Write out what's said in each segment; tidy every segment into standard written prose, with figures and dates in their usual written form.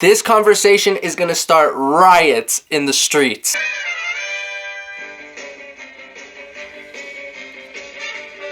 This conversation is gonna start riots in the streets.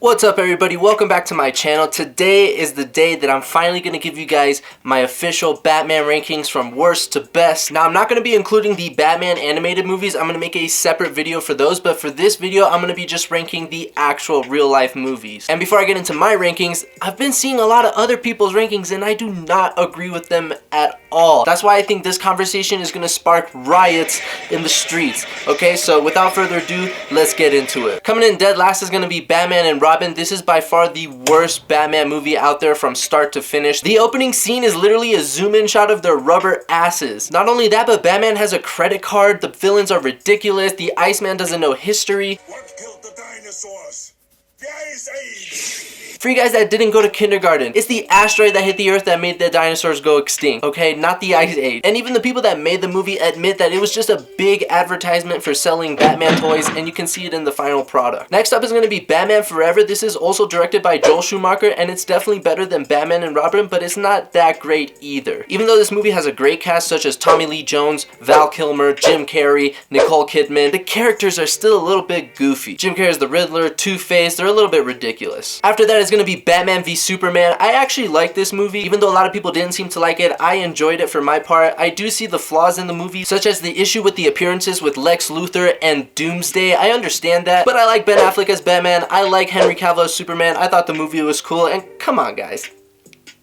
What's up everybody, welcome back to my channel. Today is the day that I'm finally going to give you guys my official Batman rankings from worst to best. Now I'm not going to be including the Batman animated movies, I'm going to make a separate video for those, but for this video I'm going to be just ranking the actual real life movies. And before I get into my rankings, I've been seeing a lot of other people's rankings and I do not agree with them at all. That's why I think this conversation is going to spark riots in the streets. Okay, so without further ado, let's get into it. Coming in dead last is going to be Batman and Robin. This is by far the worst Batman movie out there from start to finish. The opening scene is literally a zoom-in shot of their rubber asses. Not only that, but Batman has a credit card, the villains are ridiculous, the Iceman doesn't know history. What killed the dinosaurs? The Ice Age! For you guys that didn't go to kindergarten, it's the asteroid that hit the earth that made the dinosaurs go extinct, okay? Not the Ice Age. And even the people that made the movie admit that it was just a big advertisement for selling Batman toys, and you can see it in the final product. Next up is going to be Batman Forever. This is also directed by Joel Schumacher, and it's definitely better than Batman and Robin, but it's not that great either. Even though this movie has a great cast such as Tommy Lee Jones, Val Kilmer, Jim Carrey, Nicole Kidman, the characters are still a little bit goofy. Jim Carrey is the Riddler, Two-Face, they're a little bit ridiculous. After that is going to be Batman v Superman. I actually like this movie, even though a lot of people didn't seem to like it. I enjoyed it for my part. I do see the flaws in the movie, such as the issue with the appearances with Lex Luthor and Doomsday. I understand that, but I like Ben Affleck as Batman. I like Henry Cavill as Superman. I thought the movie was cool, and come on guys,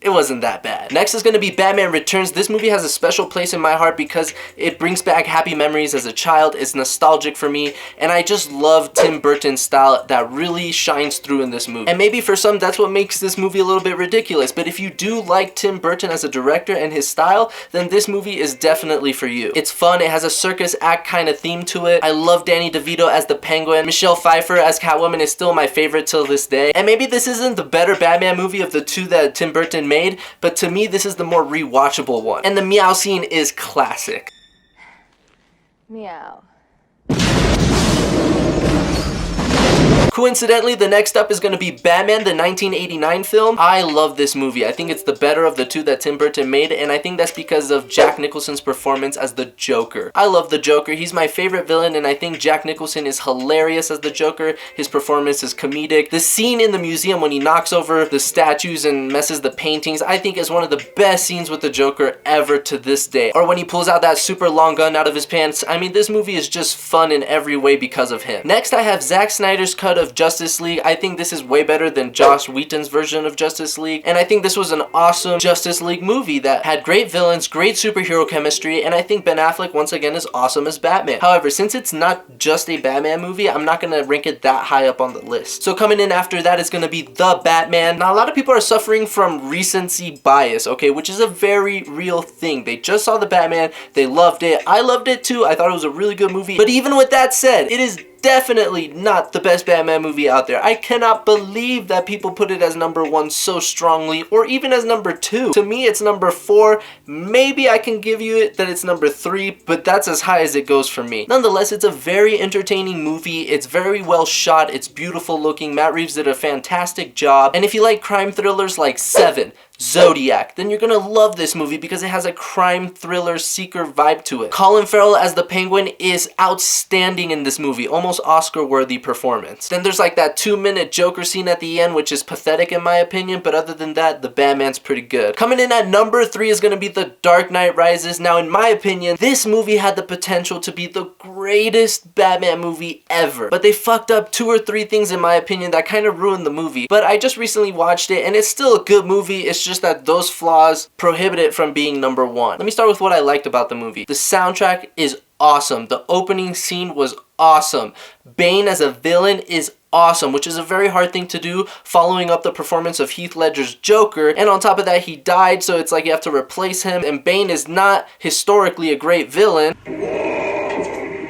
it wasn't that bad. Next is going to be Batman Returns. This movie has a special place in my heart because it brings back happy memories as a child. It's nostalgic for me, and I just love Tim Burton's style that really shines through in this movie. And maybe for some, that's what makes this movie a little bit ridiculous, but if you do like Tim Burton as a director and his style, then this movie is definitely for you. It's fun, it has a circus act kind of theme to it. I love Danny DeVito as the Penguin. Michelle Pfeiffer as Catwoman is still my favorite till this day. And maybe this isn't the better Batman movie of the two that Tim Burton made, but to me this is the more rewatchable one. And the meow scene is classic. Meow. Coincidentally, the next up is going to be Batman, the 1989 film. I love this movie. I think it's the better of the two that Tim Burton made, and I think that's because of Jack Nicholson's performance as the Joker. I love the Joker. He's my favorite villain, and I think Jack Nicholson is hilarious as the Joker. His performance is comedic. The scene in the museum when he knocks over the statues and messes the paintings, I think is one of the best scenes with the Joker ever to this day. Or when he pulls out that super long gun out of his pants. I mean, this movie is just fun in every way because of him. Next, I have Zack Snyder's cut of Justice League. I think this is way better than Joss Whedon's version of Justice League, and I think this was an awesome Justice League movie that had great villains, great superhero chemistry, and I think Ben Affleck once again is awesome as Batman. However, since it's not just a Batman movie, I'm not gonna rank it that high up on the list. So coming in after that is gonna be The Batman. Now a lot of people are suffering from recency bias, okay, which is a very real thing. They just saw The Batman, they loved it. I loved it too. I thought it was a really good movie, but even with that said, it is definitely not the best Batman movie out there. I cannot believe that people put it as number one so strongly, or even as number two. To me, it's number 4. Maybe I can give you it that it's number 3, but that's as high as it goes for me. Nonetheless, it's a very entertaining movie. It's very well shot. It's beautiful looking. Matt Reeves did a fantastic job. And if you like crime thrillers like Seven, Zodiac, then you're gonna love this movie because it has a crime thriller seeker vibe to it. Colin Farrell as the Penguin is outstanding in this movie, almost Oscar-worthy performance. Then there's like that 2-minute Joker scene at the end, which is pathetic in my opinion, but other than that, the Batman's pretty good. Coming in at number 3 is gonna be The Dark Knight Rises. Now, in my opinion, this movie had the potential to be the greatest Batman movie ever, but they fucked up 2 or 3 things in my opinion that kind of ruined the movie. But I just recently watched it, and it's still a good movie. It's just that those flaws prohibit it from being number 1. Let me start with what I liked about the movie. The soundtrack is awesome. The opening scene was awesome. Bane as a villain is awesome, which is a very hard thing to do, following up the performance of Heath Ledger's Joker, and on top of that he died, so it's like you have to replace him, and Bane is not historically a great villain.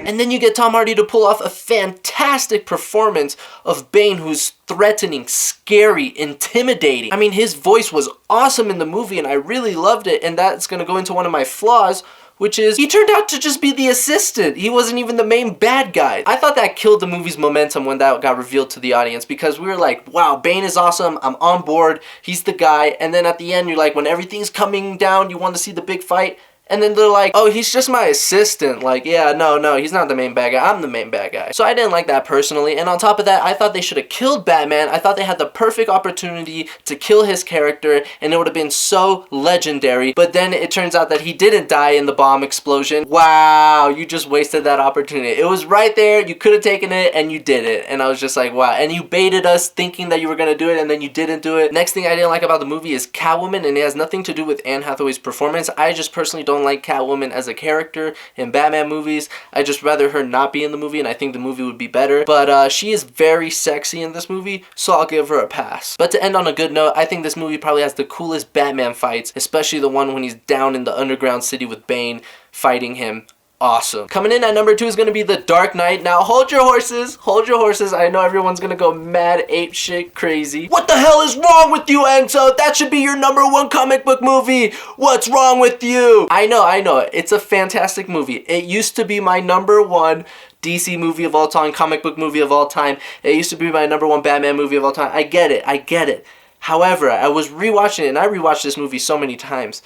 And then you get Tom Hardy to pull off a fantastic performance of Bane, who's threatening, scary, intimidating. I mean, his voice was awesome in the movie and I really loved it, and that's gonna go into one of my flaws, which is he turned out to just be the assistant. He wasn't even the main bad guy. I thought that killed the movie's momentum when that got revealed to the audience, because we were like, wow, Bane is awesome, I'm on board, he's the guy, and then at the end you're like, when everything's coming down, you want to see the big fight, And then they're like, oh, he's just my assistant. Like, yeah, no, he's not the main bad guy. I'm the main bad guy. So I didn't like that personally. And on top of that, I thought they should have killed Batman. I thought they had the perfect opportunity to kill his character, and it would have been so legendary. But then it turns out that he didn't die in the bomb explosion. Wow, you just wasted that opportunity. It was right there. You could have taken it, and you did it. And I was just like, wow. And you baited us thinking that you were going to do it, and then you didn't do it. Next thing I didn't like about the movie is Catwoman, and it has nothing to do with Anne Hathaway's performance. I just personally don't like Catwoman as a character in Batman movies. I just rather her not be in the movie, and I think the movie would be better. But she is very sexy in this movie, so I'll give her a pass. But to end on a good note, I think this movie probably has the coolest Batman fights, especially the one when he's down in the underground city with Bane fighting him. Awesome. Coming in at number 2 is going to be The Dark Knight. Now, hold your horses. Hold your horses. I know everyone's going to go mad ape shit crazy. What the hell is wrong with you, Enzo? That should be your number 1 comic book movie. What's wrong with you? I know. It's a fantastic movie. It used to be my number 1 DC movie of all time, comic book movie of all time. It used to be my number 1 Batman movie of all time. I get it. However, I was rewatching it, and I rewatched this movie so many times.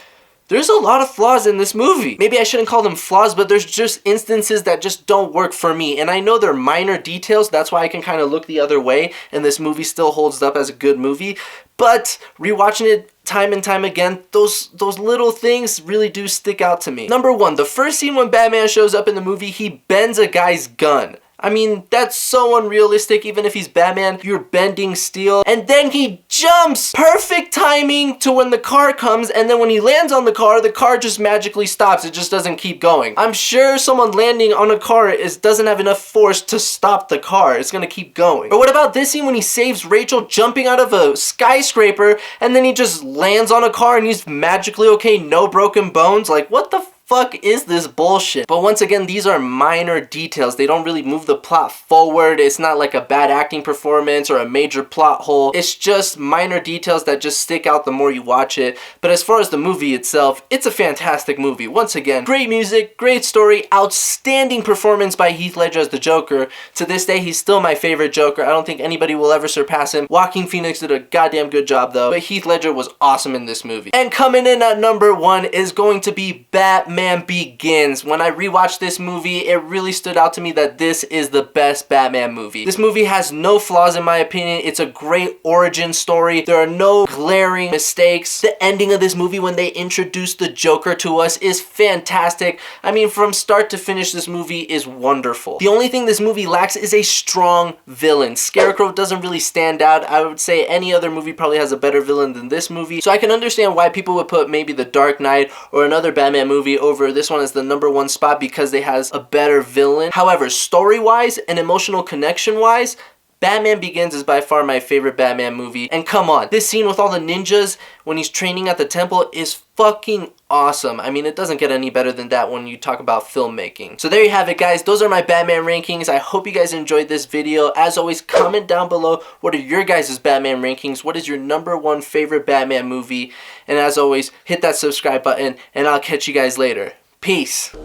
There's a lot of flaws in this movie. Maybe I shouldn't call them flaws, but there's just instances that just don't work for me. And I know they're minor details, that's why I can kind of look the other way, and this movie still holds up as a good movie. But rewatching it time and time again, those little things really do stick out to me. Number 1, the first scene when Batman shows up in the movie, he bends a guy's gun. I mean, that's so unrealistic. Even if he's Batman, you're bending steel. And then he jumps! Perfect timing to when the car comes, and then when he lands on the car just magically stops. It just doesn't keep going. I'm sure someone landing on a car doesn't have enough force to stop the car. It's gonna keep going. Or what about this scene when he saves Rachel jumping out of a skyscraper, and then he just lands on a car and he's magically okay, no broken bones? Like, what the fuck is this bullshit? But once again, these are minor details. They don't really move the plot forward. It's not like a bad acting performance or a major plot hole. It's just minor details that just stick out the more you watch it. But as far as the movie itself, it's a fantastic movie. Once again, great music, great story, outstanding performance by Heath Ledger as the Joker. To this day, he's still my favorite Joker. I don't think anybody will ever surpass him. Joaquin Phoenix did a goddamn good job though, but Heath Ledger was awesome in this movie. And coming in at number 1 is going to be Batman Begins. When I rewatched this movie, it really stood out to me that this is the best Batman movie. This movie has no flaws in my opinion. It's a great origin story. There are no glaring mistakes. The ending of this movie when they introduce the Joker to us is fantastic. I mean, from start to finish, this movie is wonderful. The only thing this movie lacks is a strong villain. Scarecrow doesn't really stand out. I would say any other movie probably has a better villain than this movie. So I can understand why people would put maybe The Dark Knight or another Batman movie over this one as the number 1 spot because it has a better villain. However, story-wise and emotional connection-wise, Batman Begins is by far my favorite Batman movie. And come on, this scene with all the ninjas when he's training at the temple is fucking awesome. I mean, it doesn't get any better than that when you talk about filmmaking. So there you have it, guys. Those are my Batman rankings. I hope you guys enjoyed this video. As always, comment down below what are your guys' Batman rankings. What is your number 1 favorite Batman movie? And as always, hit that subscribe button, and I'll catch you guys later. Peace.